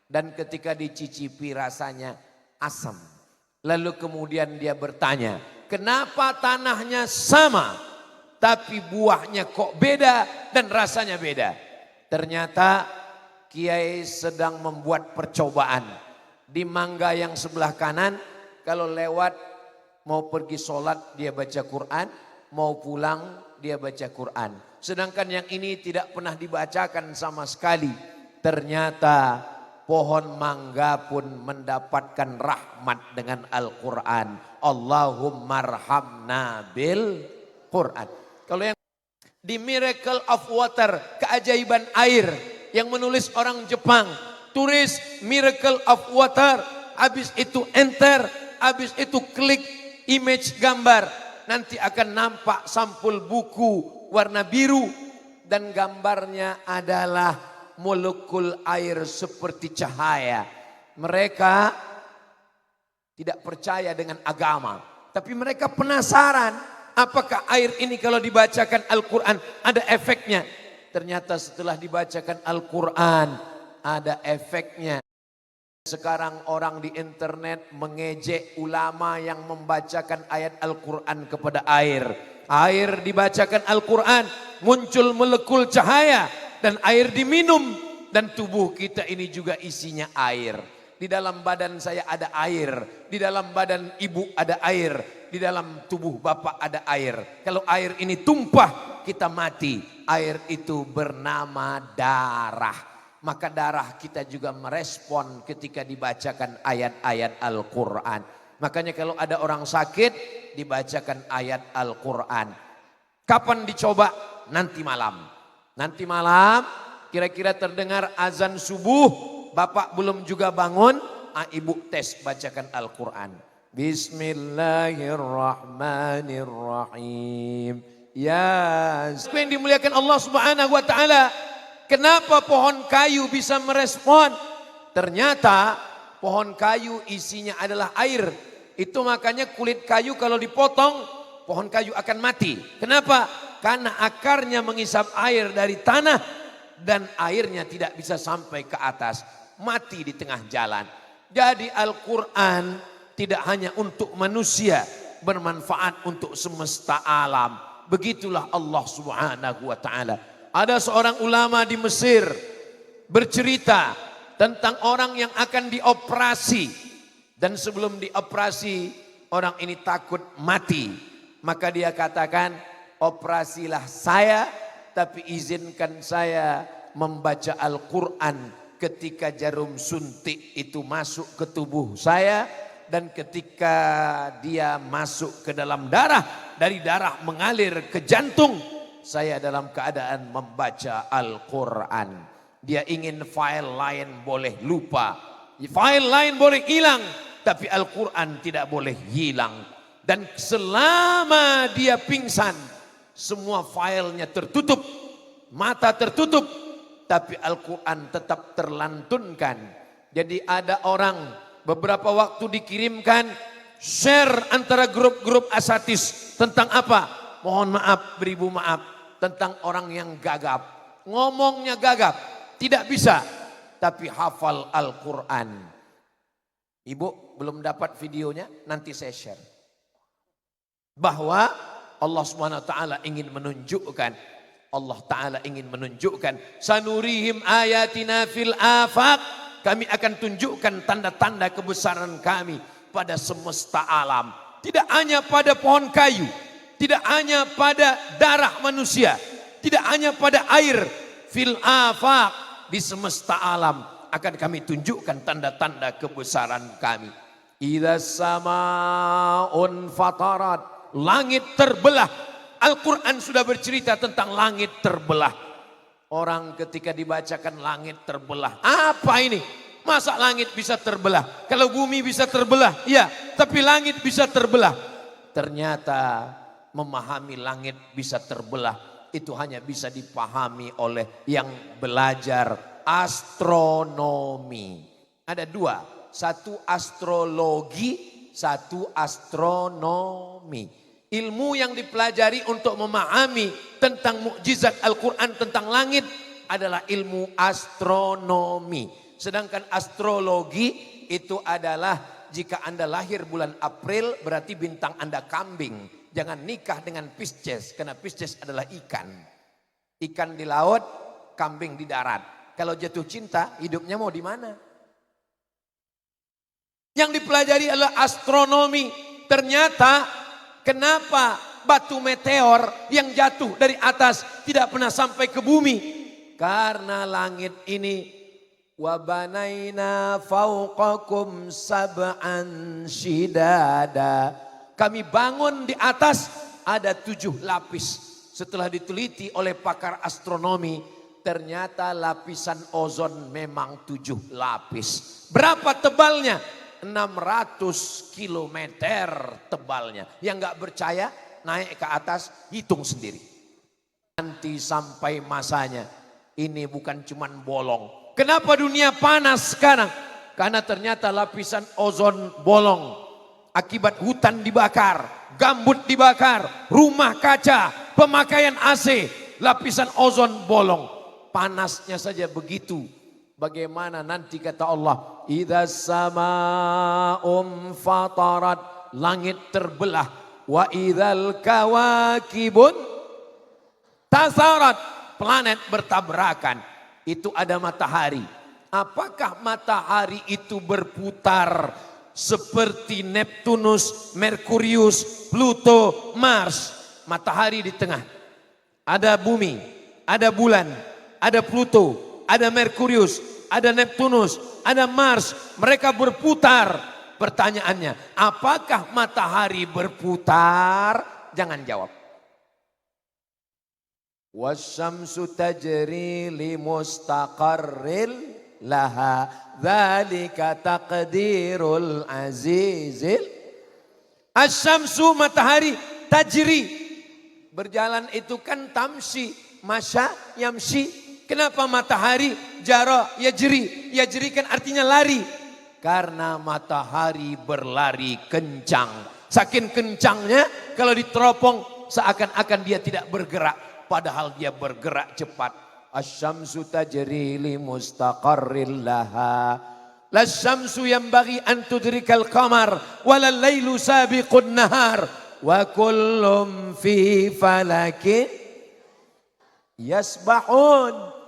C: Dan ketika dicicipi rasanya asam. Lalu kemudian dia bertanya, kenapa tanahnya sama tapi buahnya kok beda dan rasanya beda? Ternyata kiai sedang membuat percobaan. Di mangga yang sebelah kanan, kalau lewat mau pergi sholat dia baca Quran. mau pulang dia baca Quran. Sedangkan yang ini tidak pernah dibacakan sama sekali. Ternyata pohon mangga pun mendapatkan rahmat dengan Al-Quran. Allahumma arhamna bil Quran. Kalau yang di Miracle of Water, keajaiban air, yang menulis orang Jepang, tulis Miracle of Water, habis itu enter, habis itu klik image gambar, nanti akan nampak sampul buku warna biru dan gambarnya adalah molekul air seperti cahaya. Mereka tidak percaya dengan agama, tapi mereka penasaran apakah air ini kalau dibacakan Al-Quran ada efeknya. Ternyata setelah dibacakan Al-Quran ada efeknya. Sekarang orang di internet mengejek ulama yang membacakan ayat Al-Quran kepada air. Air dibacakan Al-Quran, muncul molekul cahaya dan air diminum. Dan tubuh kita ini juga isinya air. Di dalam badan saya ada air, di dalam badan ibu ada air, di dalam tubuh bapak ada air. Kalau air ini tumpah, kita mati. Air itu bernama darah. Maka darah kita juga merespon ketika dibacakan ayat-ayat Al-Quran. Makanya kalau ada orang sakit, dibacakan ayat Al-Quran. Kapan dicoba? Nanti malam. Nanti malam kira-kira terdengar azan subuh, bapak belum juga bangun, ibu tes bacakan Al-Quran. Bismillahirrahmanirrahim. Ya, yang dimuliakan Allah Subhanahu wa taala. Kenapa pohon kayu bisa merespon? Ternyata pohon kayu isinya adalah air. Itu makanya kulit kayu kalau dipotong, pohon kayu akan mati. Kenapa? Karena akarnya mengisap air dari tanah dan airnya tidak bisa sampai ke atas. Mati di tengah jalan. Jadi Al-Quran tidak hanya untuk manusia, bermanfaat untuk semesta alam. Begitulah Allah Subhanahu wa taala. Ada seorang ulama di Mesir bercerita tentang orang yang akan dioperasi. Dan sebelum dioperasi orang ini takut mati. Maka dia katakan, operasilah saya tapi izinkan saya membaca Al-Quran ketika jarum suntik itu masuk ke tubuh saya. Dan ketika dia masuk ke dalam darah, dari darah mengalir ke jantung, saya dalam keadaan membaca Al-Quran. Dia ingin file lain boleh lupa, file lain boleh hilang, tapi Al-Quran tidak boleh hilang. Dan selama dia pingsan, semua filenya tertutup, mata tertutup, tapi Al-Quran tetap terlantunkan. Jadi ada orang beberapa waktu dikirimkan share antara grup-grup asatis tentang apa? Mohon maaf, beribu maaf, tentang orang yang gagap. Ngomongnya gagap, tidak bisa, tapi hafal Al-Quran. Ibu belum dapat videonya, nanti saya share. Bahwa Allah SWT ingin menunjukkan, sanurihim ayatina fil afaq, kami akan tunjukkan tanda-tanda kebesaran kami pada semesta alam. Tidak hanya pada pohon kayu, tidak hanya pada darah manusia, tidak hanya pada air, fil afaq, di semesta alam akan kami tunjukkan tanda-tanda kebesaran kami. Idza samaun fatarat, langit terbelah. Al-Quran sudah bercerita tentang langit terbelah. Orang ketika dibacakan langit terbelah, apa ini? Masa langit bisa terbelah? Kalau bumi bisa terbelah, ya, tapi langit bisa terbelah. Ternyata memahami langit bisa terbelah itu hanya bisa dipahami oleh yang belajar astronomi. Ada dua, satu astrologi, satu astronomi. Ilmu yang dipelajari untuk memahami tentang mukjizat Al-Quran tentang langit adalah ilmu astronomi. Sedangkan astrologi itu adalah jika Anda lahir bulan April berarti bintang Anda kambing. Jangan nikah dengan Pisces, karena Pisces adalah ikan. Ikan di laut, kambing di darat. Kalau jatuh cinta, hidupnya mau di mana? Yang dipelajari adalah astronomi. Ternyata kenapa batu meteor yang jatuh dari atas tidak pernah sampai ke bumi? Karena langit ini wabanaina fauqakum sab'an shidada. Kami bangun di atas ada 7 lapis. Setelah diteliti oleh pakar astronomi, ternyata lapisan ozon memang 7 lapis. Berapa tebalnya? 600 kilometer tebalnya. Yang nggak percaya naik ke atas, hitung sendiri. Nanti sampai masanya, ini bukan cuman bolong. Kenapa dunia panas sekarang? Karena ternyata lapisan ozon bolong. Akibat hutan dibakar, gambut dibakar, rumah kaca, pemakaian AC, lapisan ozon bolong. Panasnya saja begitu. Bagaimana nanti kata Allah, idza sama'um fatarat, langit terbelah, wa idzal kawakibun tasarat, planet bertabrakan. Itu ada matahari. Apakah matahari itu berputar seperti Neptunus, Merkurius, Pluto, Mars? Matahari di tengah. Ada bumi, ada bulan, ada Pluto, ada Merkurius, ada Neptunus, ada Mars. Mereka berputar. Pertanyaannya, apakah matahari berputar? Jangan jawab. Wasyamsu tajri li mustaqarril laha dzalika taqdirul azizil. Asyamsu, matahari, tajri, berjalan itu kan tamsi, masya, yamsi. Kenapa matahari jara yajri? Yajri kan artinya lari. Karena matahari berlari kencang. Saking kencangnya kalau diteropong seakan-akan dia tidak bergerak. Padahal dia bergerak cepat. Asyamsu tajri li mustaqarril laha. Lasyamsu yanbaghi an tudrikal qamar walal lailu sabiqun nahar wa kullum fi falakin yasbahun.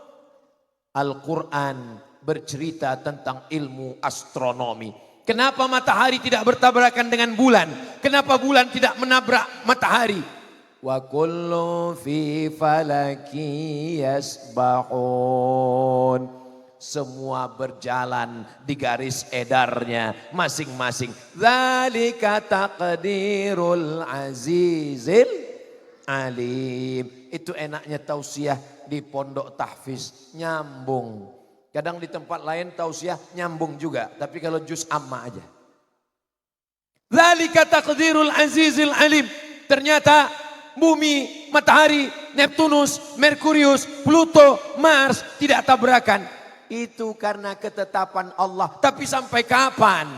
C: Al-Quran bercerita tentang ilmu astronomi. Kenapa matahari tidak bertabrakan dengan bulan? Kenapa bulan tidak menabrak matahari? Wa kullu fi falaki yasbahun. Semua berjalan di garis edarnya masing-masing. Dzalika taqdirul azizil alim. Itu enaknya tausiah di pondok tahfiz, nyambung. Kadang di tempat lain tausiah nyambung juga, tapi kalau juz amma aja. Dzalika taqdirul azizil alim. Ternyata bumi, matahari, Neptunus, Merkurius, Pluto, Mars tidak tabrakan. Itu karena ketetapan Allah. Tapi sampai kapan?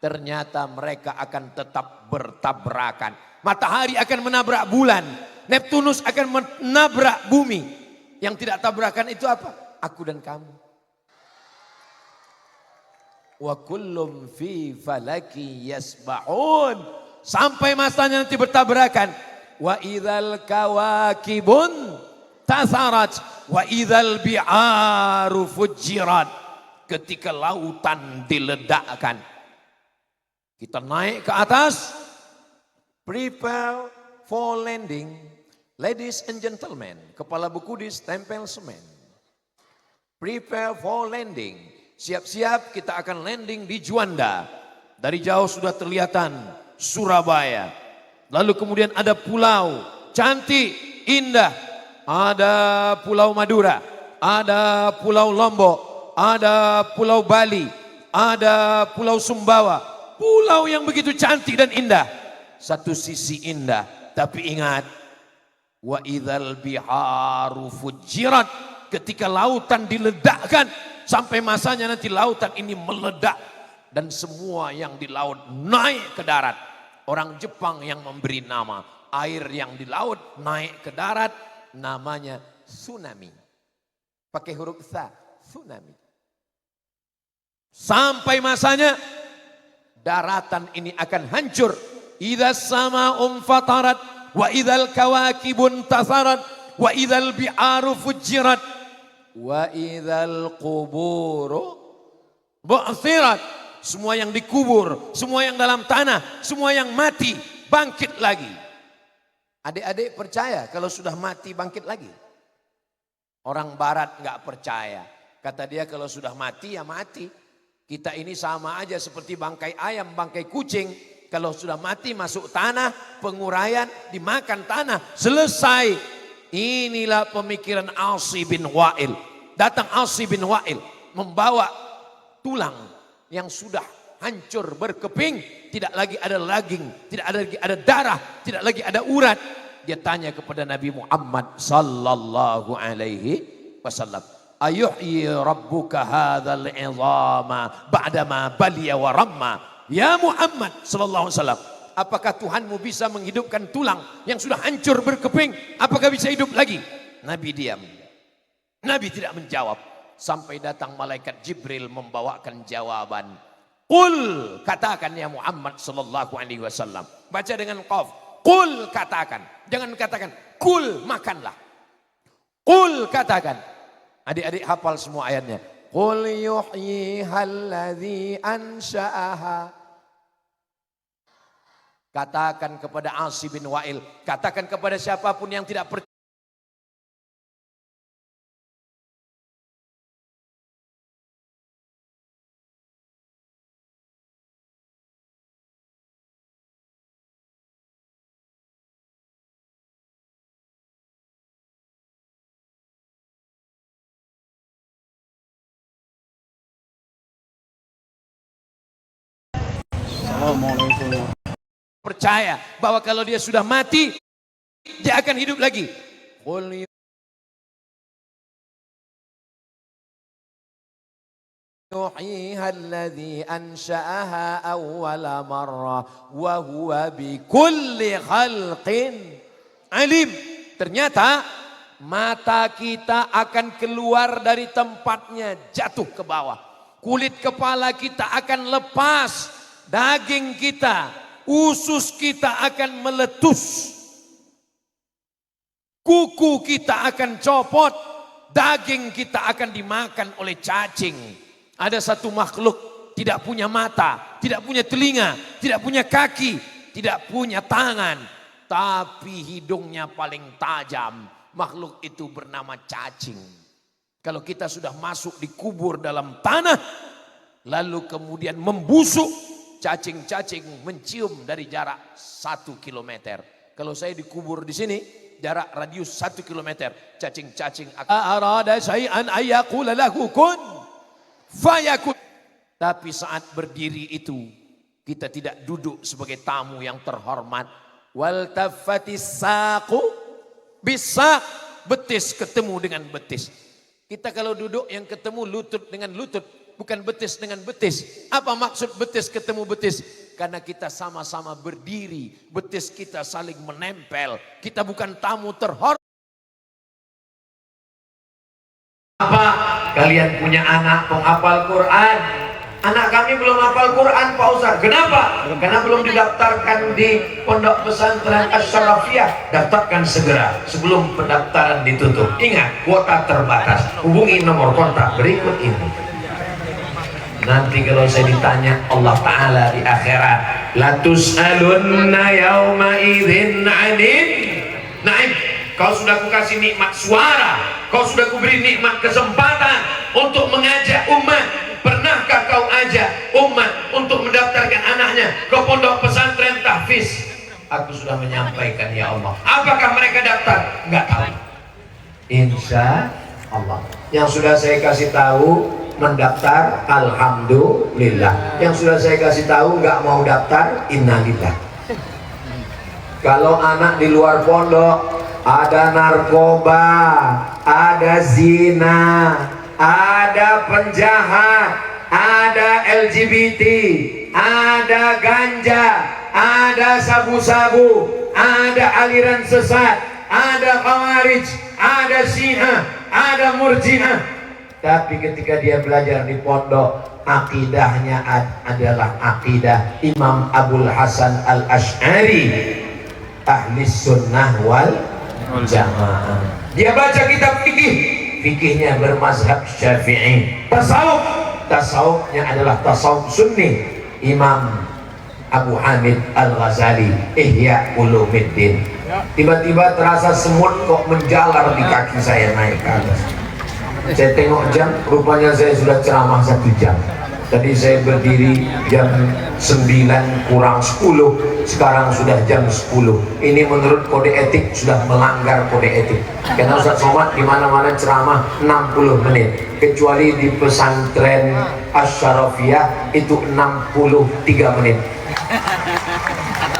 C: Ternyata mereka akan tetap bertabrakan. Matahari akan menabrak bulan. Neptunus akan menabrak bumi. Yang tidak tabrakan itu apa? Aku dan kamu. Wa kullum fi falaki yasbahun. Sampai masanya nanti bertabrakan. Wa idzal kawakibun tasarat wa idzal bi'aru fujirat. Ketika lautan diledakkan, kita naik ke atas. Prepare for landing, ladies and gentlemen. Kepala buku ditempel semen. Prepare for landing. Siap-siap kita akan landing di Juanda. Dari jauh sudah terlihatan Surabaya. Lalu kemudian ada pulau cantik, indah. Ada pulau Madura, ada pulau Lombok, ada pulau Bali, ada pulau Sumbawa. Pulau yang begitu cantik dan indah. Satu sisi indah, tapi ingat, wa idzal biharu fujirat. Ketika lautan diledakkan, sampai masanya nanti lautan ini meledak. Dan semua yang di laut naik ke darat. Orang Jepang yang memberi nama air yang di laut naik ke darat, namanya tsunami. Pakai huruf tsa, tsunami. Sampai masanya daratan ini akan hancur. Idza sama'um fatarat wa idzal kawakibun tasarat wa idzal bi'aru fujirat wa idzal quburu bu'thirat. Semua yang dikubur, semua yang dalam tanah, semua yang mati, bangkit lagi. Adik-adik percaya kalau sudah mati bangkit lagi? Orang barat nggak percaya. Kata dia kalau sudah mati ya mati. Kita ini sama aja seperti bangkai ayam, bangkai kucing. Kalau sudah mati masuk tanah, penguraian, dimakan tanah, selesai. Inilah pemikiran Asi bin Wa'il. Datang Asi bin Wa'il membawa tulang yang sudah hancur berkeping, tidak lagi ada daging, tidak ada lagi ada darah, tidak lagi ada urat. Dia tanya kepada Nabi Muhammad sallallahu alaihi wasallam, "Ayuhyi rabbuka hadzal 'idhama ba'dama baliya wa ramma?" Ya Muhammad sallallahu alaihi wasallam, apakah Tuhanmu bisa menghidupkan tulang yang sudah hancur berkeping? Apakah bisa hidup lagi? Nabi diam. Nabi tidak menjawab sampai datang malaikat Jibril membawakan jawaban. Qul, katakan ya Muhammad sallallahu alaihi wasallam. Baca dengan qaf. Qul, katakan. Jangan katakan kul, makanlah. Qul, katakan. Adik-adik hafal semua ayatnya. Qul yuhyihal ladzi ansha'aha. Katakan kepada Asi bin Wa'il, katakan kepada siapapun yang tidak percaya.
B: Assalamualaikum.
C: Percaya bahwa kalau dia sudah mati, dia akan hidup lagi. Qul yuhyiha alladzi ansha'aha awwala marrah wa huwa bikulli khalqin alim. Ternyata mata kita akan keluar dari tempatnya, jatuh ke bawah. Kulit kepala kita akan lepas, daging kita, usus kita akan meletus, kuku kita akan copot, daging kita akan dimakan oleh cacing. Ada satu makhluk tidak punya mata, tidak punya telinga, tidak punya kaki, tidak punya tangan, tapi hidungnya paling tajam. Makhluk itu bernama cacing. Kalau kita sudah masuk dikubur dalam tanah, lalu kemudian membusuk, cacing-cacing mencium dari jarak 1 kilometer. Kalau saya dikubur di sini, jarak radius 1 kilometer, cacing-cacing akan arada syai'an ayyaqula lahu kun fayakun. Tapi saat berdiri itu, kita tidak duduk sebagai tamu yang terhormat. Wal taffatis saqu bisaq, betis ketemu dengan betis. Kita kalau duduk yang ketemu lutut dengan lutut, bukan betis dengan betis. Apa maksud betis ketemu betis? Karena kita sama-sama berdiri, betis kita saling menempel. Kita bukan tamu terhormat. Apa kalian punya anak penghafal Quran? Anak kami belum hafal Quran Pak Ustaz. Kenapa? Karena belum didaftarkan di Pondok Pesantren Asy-Syarafiyah. Daftarkan segera sebelum pendaftaran ditutup. Ingat, kuota terbatas. Hubungi nomor kontak berikut ini. Nanti kalau saya ditanya Allah Ta'ala di akhirat, la tus'alunna yawma idzin 'anil na'im. Kau sudah kukasih nikmat suara, kau sudah kuberi nikmat kesempatan untuk mengajak umat. Pernahkah kau ajak umat untuk mendaftarkan anaknya ke pondok pesantren tahfiz? Aku sudah menyampaikan ya Allah. Apakah mereka daftar? Enggak tahu. Insya Allah. Yang sudah saya kasih tahu mendaftar, alhamdulillah. Yang sudah saya kasih tahu nggak mau daftar, innalillah. Kalau anak di luar pondok ada narkoba, ada zina, ada penjahat, ada LGBT, ada ganja, ada sabu-sabu, ada aliran sesat, ada khawarij, ada syiah, ada murji'ah. Tapi ketika dia belajar di pondok, akidahnya adalah akidah Imam Abul Hasan Al-Asy'ari, ahli sunnah wal jamaah. Dia baca kitab fikih, fikihnya bermazhab Syafi'i. Tasawuf, tasawufnya adalah tasawuf sunni, Imam Abu Hamid Al-Ghazali, Ihya Ulumuddin.
D: Tiba-tiba terasa semut kok menjalar di kaki saya naik ke atas. Saya tengok jam, rupanya saya sudah ceramah 1 jam. Tadi saya berdiri jam 9 kurang 10, sekarang sudah jam 10. Ini menurut kode etik sudah melanggar kode etik. Karena Ustaz Somad di mana-mana ceramah 60 menit, kecuali di pesantren Asy-Syarafiyah itu 63 menit.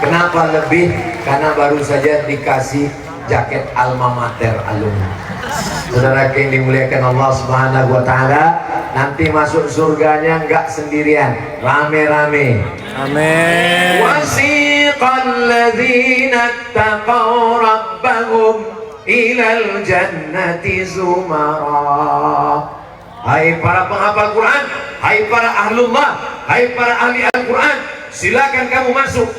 D: Kenapa lebih? Karena baru saja dikasih jaket alma mater alumni. Saudara yang dimuliakan Allah Subhanahu wa taala, nanti masuk surganya enggak sendirian, rame-rame.
B: Amin.
D: Wasiqal ladzina taqaw rabbahum ilal jannati zumara. Hai para penghafal Quran, hai para ahlullah, hai para ahli Al-Quran, silakan kamu masuk.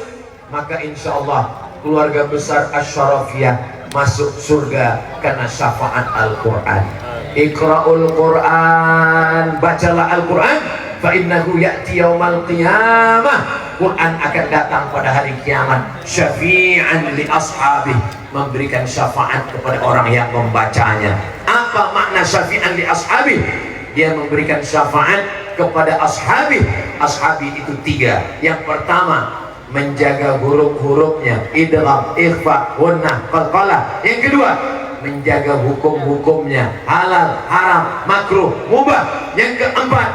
D: Maka insya Allah keluarga besar Asy-Syarafiyah masuk surga karena syafaat Al-Quran. Iqra'ul Quran, bacalah Al-Quran, fa innahu ya'ti yaumal qiyamah. Quran akan datang pada hari kiamat, syafi'an li ashabih, memberikan syafaat kepada orang yang membacanya. Apa makna syafi'an li ashabih? Dia memberikan syafaat kepada ashabih. Ashabih itu 3. Yang pertama, menjaga huruf-hurufnya, idgham, ikhfa, gunnah, qalqalah. Yang kedua, menjaga hukum-hukumnya, halal, haram, makruh, mubah. Yang keempat,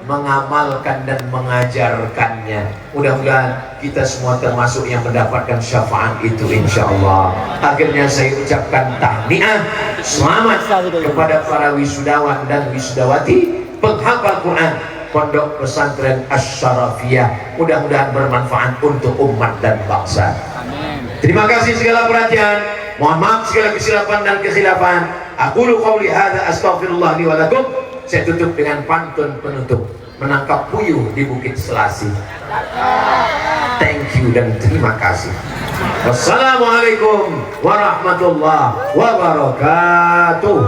D: mengamalkan dan mengajarkannya. Mudah-mudahan kita semua termasuk yang mendapatkan syafaat itu insya Allah. Akhirnya saya ucapkan tahniah, selamat kepada para wisudawan dan wisudawati penghafal Quran Pondok Pesantren Asy-Syarafiyah. Mudah-mudahan bermanfaat untuk umat dan bangsa. Terima kasih segala perhatian. Mohon maaf segala kesilapan dan kekhilafan. Aqulu qouli hadza astaghfirullah li wa lakum. Saya tutup dengan pantun penutup. Menangkap puyuh di Bukit Selasih. Thank you dan terima kasih. Wassalamualaikum warahmatullahi wabarakatuh.